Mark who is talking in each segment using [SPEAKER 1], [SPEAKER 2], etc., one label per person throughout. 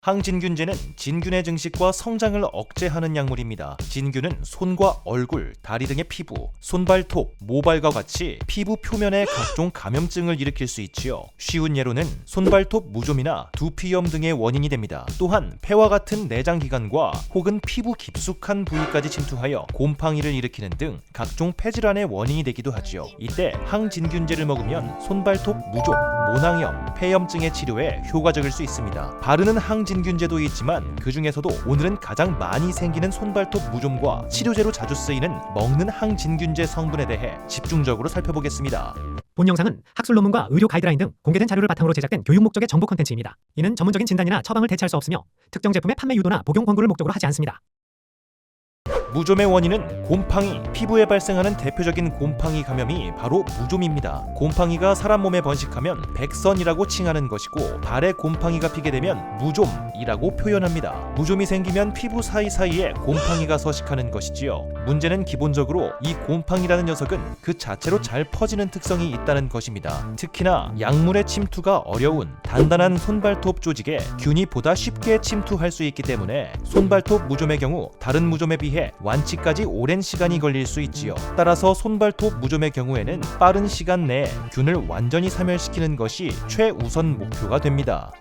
[SPEAKER 1] 항진균제는 진균의 증식과 성장을 억제하는 약물입니다. 진균은 손과 얼굴, 다리 등의 피부, 손발톱, 모발과 같이 피부 표면에 각종 감염증을 일으킬 수 있지요. 쉬운 예로는 손발톱 무좀이나 두피염 등의 원인이 됩니다. 또한 폐와 같은 내장기관과 혹은 피부 깊숙한 부위까지 침투하여 곰팡이를 일으키는 등 각종 폐질환의 원인이 되기도 하지요. 이때 항진균제를 먹으면 손발톱 무좀, 모낭염, 폐염증의 치료에 효과적일 수 있습니다. 바르는 항진균제도 있지만 그 중에서도 오늘은 가장 많이 생기는 손발톱 무좀과 치료제로 자주 쓰이는 먹는 항진균제 성분에 대해 집중적으로 살펴보겠습니다.
[SPEAKER 2] 본 영상은 학술 논문과 의료 가이드라인 등 공개된 자료를 바탕으로 제작된 교육 목적의 정보 콘텐츠입니다. 이는 전문적인 진단이나 처방을 대체할 수 없으며 특정 제품의 판매 유도나 복용 권고를 목적으로 하지 않습니다.
[SPEAKER 1] 무좀의 원인은 곰팡이, 피부에 발생하는 대표적인 곰팡이 감염이 바로 무좀입니다. 곰팡이가 사람 몸에 번식하면 백선이라고 칭하는 것이고 발에 곰팡이가 피게 되면 무좀이라고 표현합니다. 무좀이 생기면 피부 사이사이에 곰팡이가 서식하는 것이지요. 문제는 기본적으로 이 곰팡이라는 녀석은 그 자체로 잘 퍼지는 특성이 있다는 것입니다. 특히나 약물의 침투가 어려운 단단한 손발톱 조직에 균이 보다 쉽게 침투할 수 있기 때문에 손발톱 무좀의 경우 다른 무좀에 비해 완치까지 오랜 시간이 걸릴 수 있지요. 따라서 손발톱 무좀의 경우에는 빠른 시간 내에 균을 완전히 사멸시키는 것이 최우선 목표가 됩니다.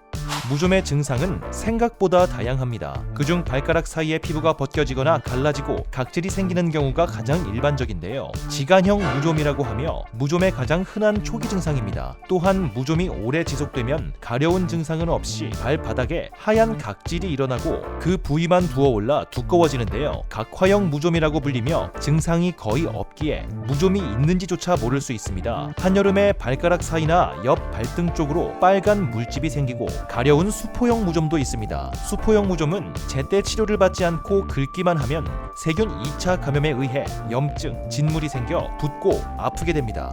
[SPEAKER 1] 무좀의 증상은 생각보다 다양합니다. 그중 발가락 사이에 피부가 벗겨지거나 갈라지고 각질이 생기는 경우가 가장 일반적인데요. 지간형 무좀이라고 하며 무좀의 가장 흔한 초기 증상입니다. 또한 무좀이 오래 지속되면 가려운 증상은 없이 발바닥에 하얀 각질이 일어나고 그 부위만 부어올라 두꺼워지는데요. 각화형 무좀이라고 불리며 증상이 거의 없기에 무좀이 있는지조차 모를 수 있습니다. 한여름에 발가락 사이나 옆 발등 쪽으로 빨간 물집이 생기고 가려운 수포형 무좀도 있습니다. 수포형 무좀은 제때 치료를 받지 않고 긁기만 하면 세균 2차 감염에 의해 염증, 진물이 생겨 붓고 아프게 됩니다.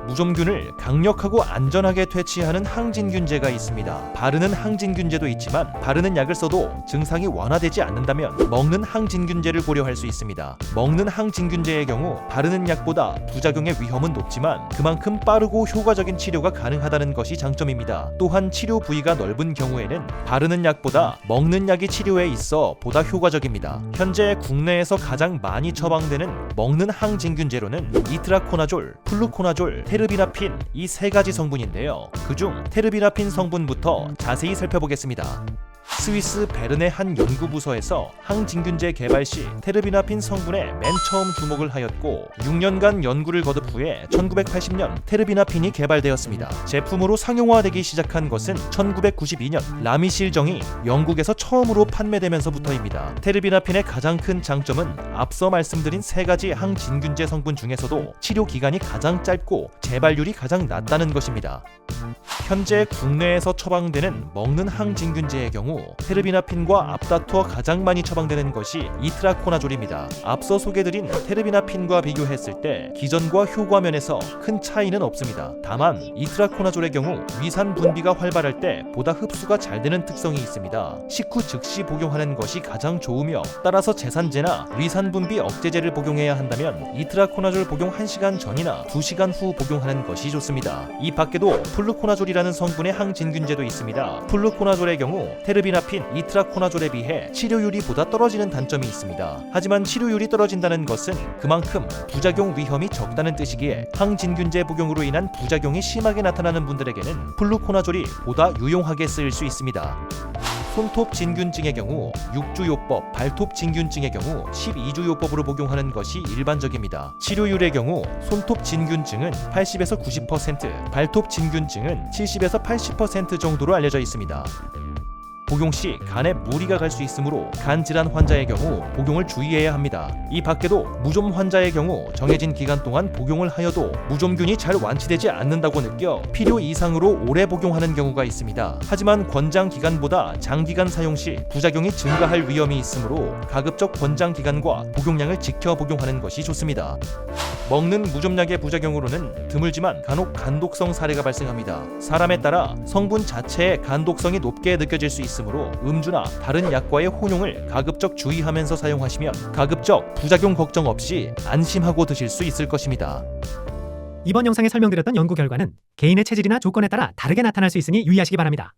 [SPEAKER 1] 무좀균을 강력하고 안전하게 퇴치하는 항진균제가 있습니다. 바르는 항진균제도 있지만 바르는 약을 써도 증상이 완화되지 않는다면 먹는 항진균제를 고려할 수 있습니다. 먹는 항진균제의 경우 바르는 약보다 부작용의 위험은 높지만 그만큼 빠르고 효과적인 치료가 가능하다는 것이 장점입니다. 또한 치료 부위가 넓은 경우에는 바르는 약보다 먹는 약이 치료에 있어 보다 효과적입니다. 현재 국내에서 가장 많이 처방되는 먹는 항진균제로는 이트라코나졸, 플루코나졸, 테르비나핀 이 세 가지 성분인데요. 그중 테르비나핀 성분부터 자세히 살펴보겠습니다. 스위스 베른의 한 연구부서에서 항진균제 개발 시 테르비나핀 성분에 맨 처음 주목을 하였고 6년간 연구를 거듭 후에 1980년 테르비나핀이 개발되었습니다. 제품으로 상용화되기 시작한 것은 1992년 라미실정이 영국에서 처음으로 판매되면서부터입니다. 테르비나핀의 가장 큰 장점은 앞서 말씀드린 세 가지 항진균제 성분 중에서도 치료 기간이 가장 짧고 재발률이 가장 낮다는 것입니다. 현재 국내에서 처방되는 먹는 항진균제의 경우 테르비나핀과 앞다투어 가장 많이 처방되는 것이 이트라코나졸입니다. 앞서 소개드린 테르비나핀과 비교했을 때 기전과 효과 면에서 큰 차이는 없습니다. 다만 이트라코나졸의 경우 위산 분비가 활발할 때 보다 흡수가 잘 되는 특성이 있습니다. 식후 즉시 복용하는 것이 가장 좋으며 따라서 제산제나 위산 분비 억제제를 복용해야 한다면 이트라코나졸 복용 1시간 전이나 2시간 후 복용하는 것이 좋습니다. 이 밖에도 플루코나졸이라는 성분의 항진균제도 있습니다. 플루코나졸의 경우 테르비나핀, 이트라코나졸에 비해 치료율이 보다 떨어지는 단점이 있습니다. 하지만 치료율이 떨어진다는 것은 그만큼 부작용 위험이 적다는 뜻이기에 항진균제 복용으로 인한 부작용이 심하게 나타나는 분들에게는 플루코나졸이 보다 유용하게 쓰일 수 있습니다. 손톱 진균증의 경우 6주요법, 발톱 진균증의 경우 12주요법으로 복용하는 것이 일반적입니다. 치료율의 경우 손톱 진균증은 80에서 90%, 발톱 진균증은 70에서 80% 정도로 알려져 있습니다. 복용 시 간에 무리가 갈 수 있으므로 간 질환 환자의 경우 복용을 주의해야 합니다. 이 밖에도 무좀 환자의 경우 정해진 기간 동안 복용을 하여도 무좀균이 잘 완치되지 않는다고 느껴 필요 이상으로 오래 복용하는 경우가 있습니다. 하지만 권장 기간보다 장기간 사용 시 부작용이 증가할 위험이 있으므로 가급적 권장 기간과 복용량을 지켜 복용하는 것이 좋습니다. 먹는 무좀약의 부작용으로는 드물지만 간혹 간독성 사례가 발생합니다. 사람에 따라 성분 자체의 간독성이 높게 느껴질 수 있으므로 음주나 다른 약과의 혼용을 가급적 주의하면서 사용하시면 가급적 부작용 걱정 없이 안심하고 드실 수 있을 것입니다.
[SPEAKER 2] 이번 영상에 설명드렸던 연구 결과는 개인의 체질이나 조건에 따라 다르게 나타날 수 있으니 유의하시기 바랍니다.